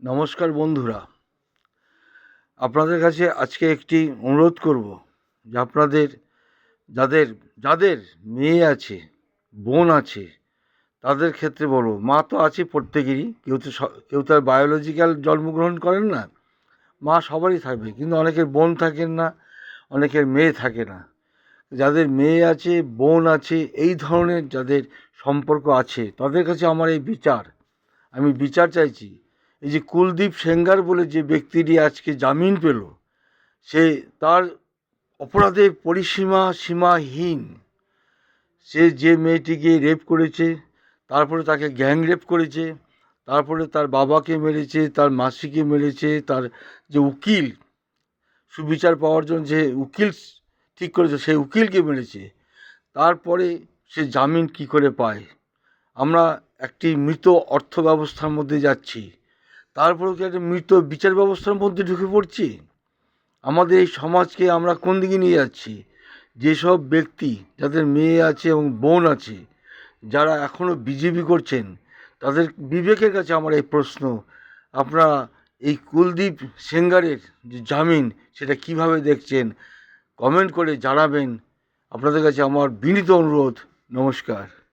নমস্কার বন্ধুরা, আপনাদের কাছে আজকে একটি অনুরোধ করব যে আপনাদের যাদের যাদের মেয়ে আছে, বোন আছে, তাদের ক্ষেত্রে বলবো, মা তো আছে প্রত্যেকেরই, কেউ তো আর বায়োলজিক্যাল জন্মগ্রহণ করেন না। মা সবারই থাকবে, কিন্তু অনেকের বোন থাকেন না, অনেকের মেয়ে থাকে না। যাদের মেয়ে আছে, বোন আছে, এই ধরনের যাদের সম্পর্ক আছে, তাদের কাছে আমার এই বিচার, আমি বিচার চাইছি। এই যে কুলদীপ সেঙ্গার বলে যে ব্যক্তিটি আজকে জামিন পেল, সে তার অপরাধের সীমাহীন। সে যে মেয়েটিকে রেপ করেছে, তারপরে তাকে গ্যাং রেপ করেছে, তারপরে তার বাবাকে মেরেছে, তার মাসিকে মেরেছে, তার যে উকিল, সুবিচার পাওয়ার জন্য যে উকিল ঠিক করেছে সেই উকিলকে মেরেছে। তারপরে সে জামিন কি করে পায়? আমরা একটি মৃত অর্থ ব্যবস্থার মধ্যে যাচ্ছি, তারপরেও কি একটা মৃত বিচার ব্যবস্থার মধ্যে ঢুকে পড়ছি? আমাদের এই সমাজকে আমরা কোন দিকে নিয়ে যাচ্ছি? যেসব ব্যক্তি যাদের মেয়ে আছে এবং বোন আছে, যারা এখনও বিজেপি করছেন, তাদের বিবেকের কাছে আমার এই প্রশ্ন, আপনারা এই কুলদীপ সেঙ্গারের যে জামিন, সেটা কিভাবে দেখছেন? কমেন্ট করে জানাবেন। আপনাদের কাছে আমার বিনীত অনুরোধ। নমস্কার।